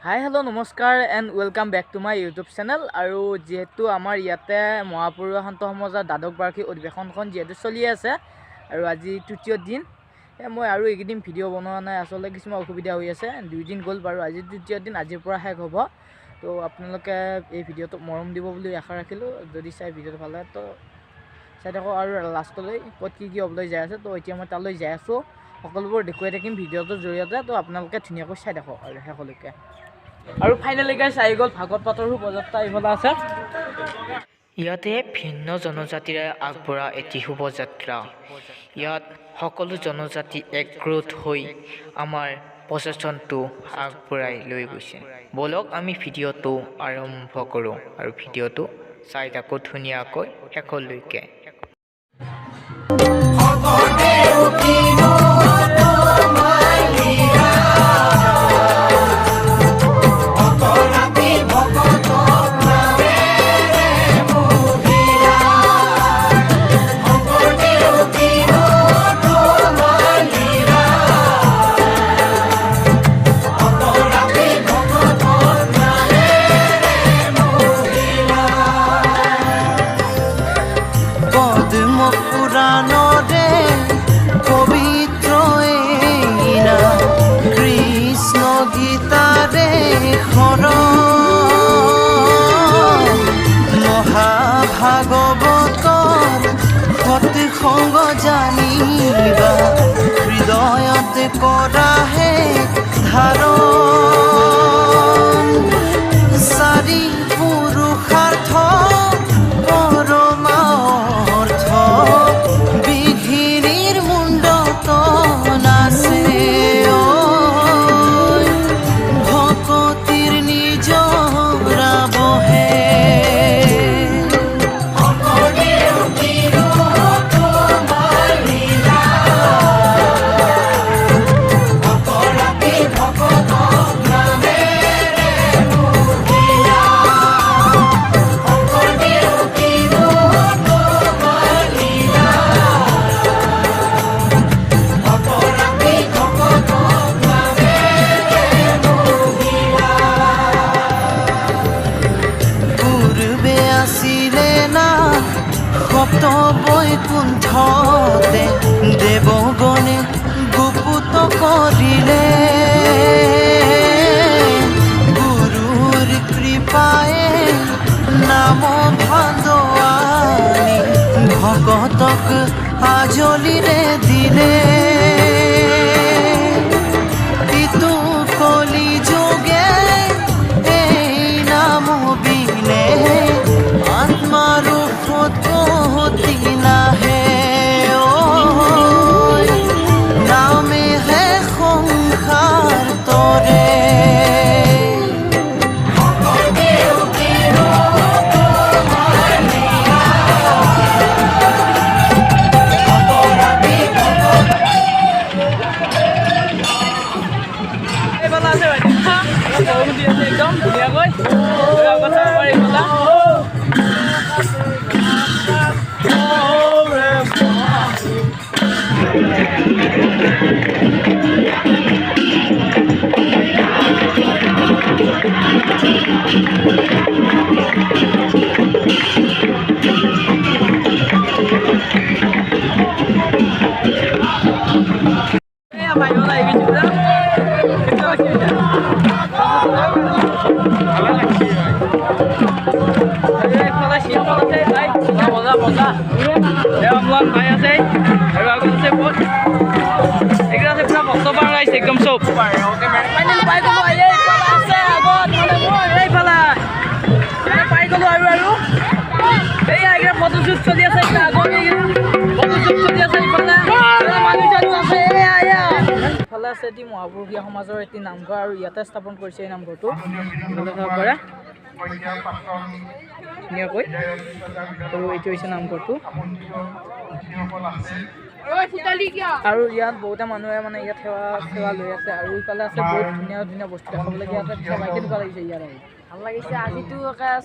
Hi, hello, namaskar and welcome back to my YouTube channel. আৰু যেহেতু আমাৰ ইয়াতে মহাপুৰুষ সন্ত সমাজৰ দ্বাদশ বাৰ্ষিক অধিৱেশনখন যেহেতু চলি আছে আৰু আজি তৃতীয় দিন মই আৰু এইকেইদিন ভিডিঅ' বনোৱা নাই আচলতে কিছুমান অসুবিধা হৈ আছে 2 দিন গ'ল বাৰু আজি তৃতীয় দিন আজিৰ পৰা শেষ হ'ব তো আপোনালোকে এই ভিডিঅ'টো মৰম দিব বুলি আশা ৰাখিলোঁ যদি চাই ভিডিঅ'টো ভাল লাগে তো চাই থাকক আৰু লাষ্টলৈ ক'ত কি হ'বলৈ যাই আছে তো এতিয়া মই তালৈ যাই আছোঁ সকলোবোৰ দেখুৱাই থাকিম ভিডিঅ'টোৰ জৰিয়তে তো আপোনালোকে ধুনীয়াকৈ চাই থাকক আৰু শেষলৈকে আৰু ফাইনেলি গাইছ আহি গ'ল ভাগৱত পাতৰ শোভাযাত্ৰা এইফালে আছে ইয়াতে ভিন্ন জনজাতিৰে আগবঢ়া এটি শোভাযাত্ৰা ইয়াত সকলো জনজাতি একগোট হৈ আমাৰ প্ৰচেচনটো আগবঢ়াই লৈ গৈছে বলক আমি ভিডিঅ'টো আৰম্ভ কৰোঁ আৰু ভিডিঅ'টো চাই থাকোঁ ধুনীয়াকৈ শেষলৈকে ভাগৱতৰ সতি সংগ জানিবা হৃদয়তে কৰাহে ধাৰণ চাৰি পুৰুষাৰ্থ পৰমাৰ্থ বিঘিনিৰ মুণ্ডত নাচে ভকতিৰ নিজৰা বহে সপ্ত বৈকুণ্ঠতে দেৱগণে গুপুত কৰিলে গুৰুৰ কৃপায়ে নাম ভান্দোৱানী ভকতক আজলিৰে দিলে ইটো কলি যোগে এই নাম বিনে আত্মাৰো ফটোতি নাহে নামে হে সংসাৰ তৰে একদম ধুনীয়াকৈ একদম চব পাই গলো আছে আগত পাই গলো আৰু এই ফটোশ্বুট চলি আছে ফটোশ্বুট চলি আছে ইফালে আছে এটি মহাপুৰুষীয়া সমাজৰ এটি নামঘৰ আৰু ইয়াতে স্থাপন কৰিছে এই নামঘৰটো ধুনীয়াকৈ আৰু এইটো হৈছে নামঘৰটো আৰু ইয়াত বহুতে মানুহে মানে ইয়াত সেৱা লৈ আছে আৰু ইফালে আছে বহুত ধুনীয়া ধুনীয়া বস্তু দেখাবলগীয়া আছে কেনেকুৱা লাগিছে ইয়াত আহি ভাল লাগিছে আজিতো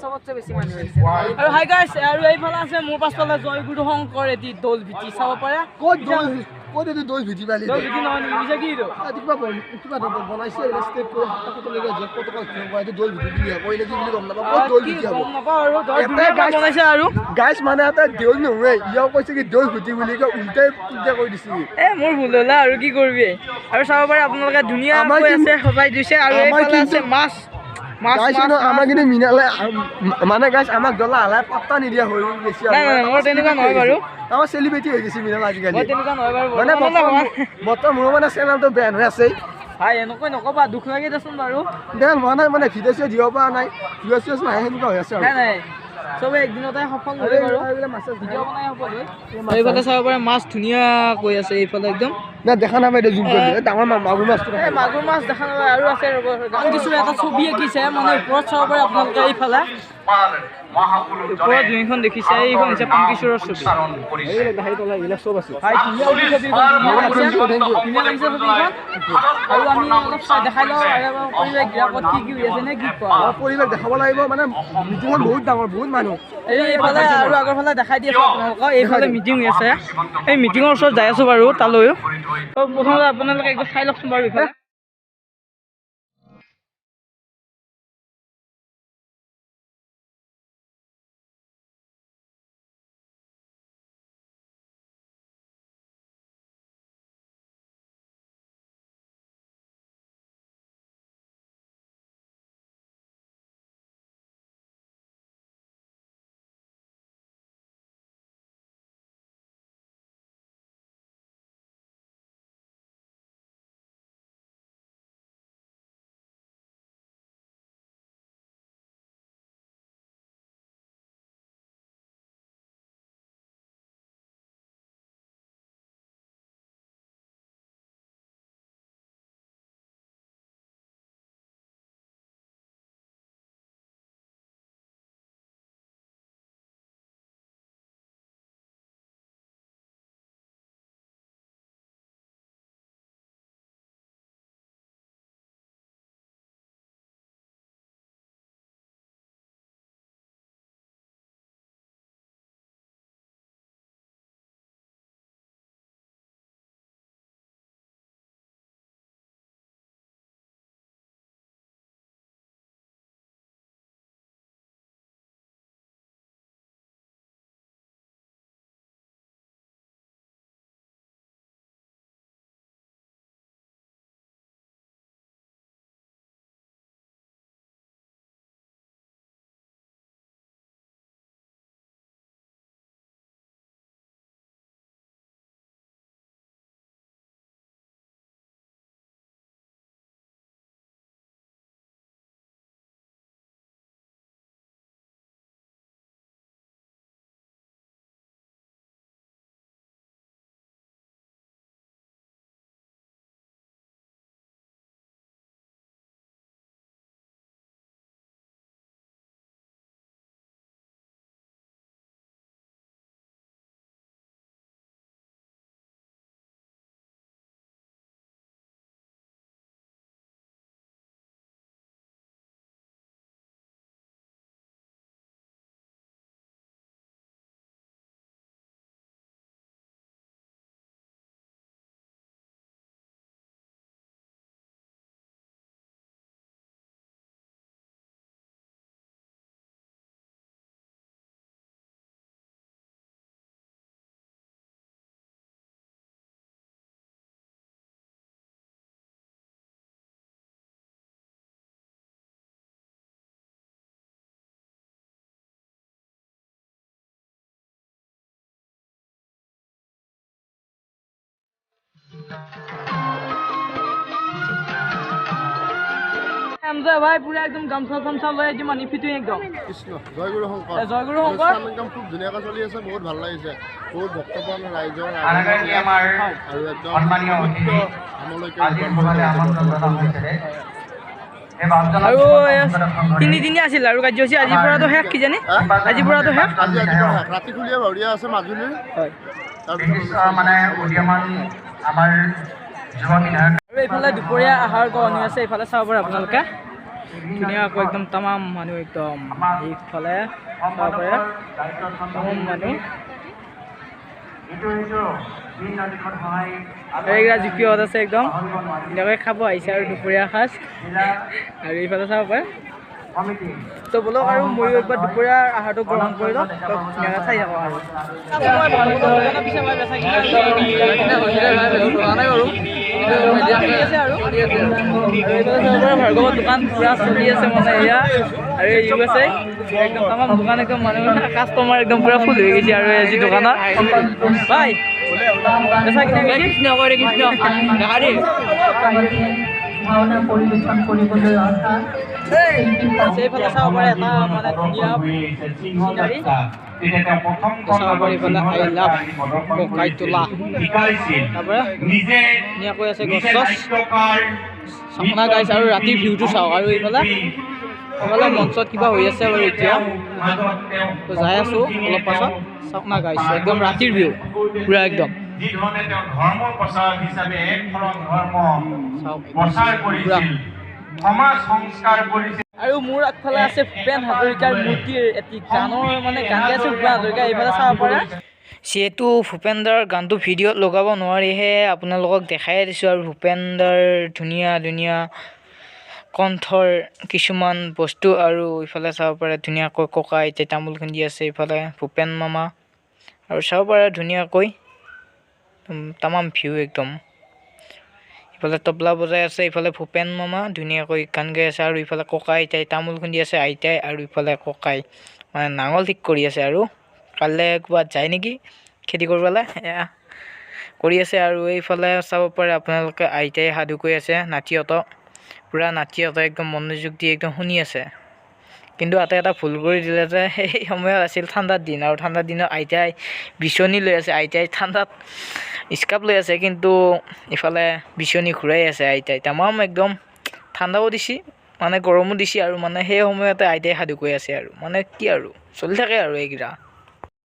চবতছে বেছি মানুহ হৈছে আৰু হাই গাইছ আৰু এইফালে আছে মোৰ পাছফালে জয়গুৰু শংকৰ এটি দৌল ভীতি চাব পাৰে ক'ত ক'ত এইটো দৈ ভিজি পালি দৈ ভিজি নহয় নেকি পিছে কি এইটো কিবা বনাইছে ষ্টেপ কৰি হাতলৈকে যে পটকা এইটো দৈ ভিজি বুলি কইলে কি বুলি গম নাপাওঁ ক'ত দৈ ভিজি গম নাপাওঁ আৰু বনাইছে আৰু গাইছ মানে এটা দৈ নহয় ইয়াও কৈছে কি দৈ ভিজি বুলি কয় উল্টাই কৰি দিছে মোৰ ভুল হ'লা আৰু কি কৰিবি আৰু চাব পাৰে আপোনালোকে ধুনীয়াকৈ আছে সজাই দিছে আৰু এইফালে আছে মাছ আমাৰ কিন্তু মিনালে মানে গাইছ আমাক দলা হালাই পাত্তা নিদিয়া হৈ গৈছে নাই মোৰ তেনেকুৱা নহয় বাৰু আমাৰ চেলিব্ৰিটি হৈ গৈছে মিনাল আজিকালি মই তেনেকুৱা নহয় বাৰু মানে বৰ্তমান মোৰ মানে চেনেলটো বেন হৈ আছে ভাই এনেকৈ নক'বা দুখ লাগে দেচোন বাৰু বেন হোৱা নাই মানে ভিডিঅ' চিডিঅ' দিব পৰা নাই ভিডিঅ' নাহে সেনেকুৱা হৈ আছে আৰু নাই চবে একদিনতে সফল হয় বাৰু ভিডিঅ' বনাই সফল হয় এইফালে চাব পাৰে মাছ ধুনীয়াকৈ আছে এইফালে একদম না দেখা নাপায় এইটো জুম কৰি ডাঙৰ মাগুৰ মাছটো মাগুৰ মাছ দেখা নাপায় আৰু আছে কিছু এটা ছবি আঁকিছে মানে ওপৰত চাব পাৰে আপোনালোকে এইফালে ওপৰত যোনখন দেখিছে এইখন হৈছে পানকিশোৰৰ ছবি চব আছে ভাই ধুনীয়া লাগিছে ছবিখন আৰু আমি অলপ দেখাই লওঁ পৰিৱেশ গ্ৰামত কি হৈ আছে নে কি কোৱা পৰিৱেশ দেখাব লাগিব মানে মিটিংখন বহুত ডাঙৰ বহুত মানুহ এইফালে আৰু আগৰ ফালে দেখাই দি আছোঁ আপোনালোকক এইফালে মিটিং হৈ আছে এই মিটিঙৰ ওচৰত যাই আছোঁ বাৰু তালৈ প্ৰথমতে আপোনালোকে একবাৰ চাই লওকচোন বাৰু এইফালে ভাই পুৰা একদম গামছা চামছা লৈ একদম মানি ফিটিং একদম কৃষ্ণ জয়গুৰু শংকৰ জয়গুৰু শংকৰ একদম খুব ধুনীয়াকৈ চলি আছে বহুত ভাল লাগিছে বহুত ভক্তপ্ৰাণ ৰাইজৰ আৰু একদম আৰু তিনিদিনীয়া আছিল আৰু কাৰ্যসূচী আজিৰ পৰাতো শেষ কিজানি আজিৰ পৰাতো শেষ ৰাতি খুলীয়া ভাৱৰীয়া আছে মাজুলীৰ হয় মানে উদীয়মান আমাৰ আৰু এইফালে দুপৰীয়া আহাৰ গ্ৰহণী আছে এইফালে চাব পাৰে আপোনালোকে ধুনীয়াকৈ একদম তামাম মানুহ একদম এইফালে চাব পাৰে তামাম মানুহ এইগিলা জুপিয়ত আছে একদম এনেকৈ খাব আহিছে আৰু দুপৰীয়া সাজ আৰু এইফালে চাব পাৰে তো বলক আৰু ময়ো একবাৰ দুপৰীয়াৰ আহাৰটো গ্ৰহণ কৰি লওঁ তো ধুনীয়াকৈ চাই থাকোঁ আৰু ভাৰ্গৱৰ দোকান পুৰা চলি আছে মানে এয়া আৰু এই আছে একদম তামাম দোকান একদম মানুহ কাষ্টমাৰ একদম পুৰা ফুল হৈ গৈছে আৰু এই দোকানত বাই কৃষ্ণ কৰে কৃষ্ণ দেখা দেই সেইফালে চাব পাৰে এটা মানে ধুনীয়া চিনাৰী চাব পাৰি এইফালে আই লাভ ককাইতোলা তাৰপৰা ধুনীয়াকৈ আছে গছ চছ চাপনা গাইছে আৰু ৰাতিৰ ভিউটো চাওক আৰু এইফালে মঞ্চত কিবা হৈ আছে বাৰু এতিয়া যাই আছো অলপ পাছত চাপনা গাইছে একদম ৰাতিৰ ভিউ পুৰা একদম আৰু মোৰ আগফালে আছে ভূপেন হাজৰিকাৰ মূৰ্তিৰ এটি গানৰ মানে গান গাই আছে ভূপেন হাজৰিকা এইফালে চাব পাৰে যিহেতু ভূপেনদাৰ গানটো ভিডিঅ'ত লগাব নোৱাৰিহে আপোনালোকক দেখাই দিছোঁ আৰু ভূপেনদাৰ ধুনীয়া ধুনীয়া কণ্ঠৰ কিছুমান বস্তু আৰু ইফালে চাব পাৰে ধুনীয়াকৈ ককা আইতাই তামোল খুন্দি আছে ইফালে ভূপেন মামা আৰু চাব পাৰে ধুনীয়াকৈ তামাম ভিউ একদম ইফালে তবলা বজাই আছে ইফালে ভূপেন মামা ধুনীয়াকৈ গান গাই আছে আৰু ইফালে ককা আইতাই তামোল খুন্দি আছে আইতাই আৰু ইফালে ককাই মানে নাঙল ঠিক কৰি আছে আৰু কাইলৈ ক'ৰবাত যায় নেকি খেতি কৰিবলৈ এয়া কৰি আছে আৰু এইফালে চাব পাৰে আপোনালোকে আইতাই সাধু কৈ আছে নাতিহঁতক পুৰা নাতিহঁতে একদম মনোযোগ দি একদম শুনি আছে কিন্তু এটা ভুল কৰি দিলে যে সেই সময়ত আছিল ঠাণ্ডাৰ দিন আৰু ঠাণ্ডাৰ দিনত আইতাই বিচনী লৈ আছে আইতাই ঠাণ্ডাত স্কাৰ্ফ লৈ আছে কিন্তু ইফালে বিচনী ঘূৰাই আছে আইতাই তামাম একদম ঠাণ্ডাও দিছে মানে গৰমো দিছে আৰু মানে সেই সময়তে আইতাই সাধু কৈ আছে আৰু মানে কি আৰু চলি থাকে আৰু এইকেইটা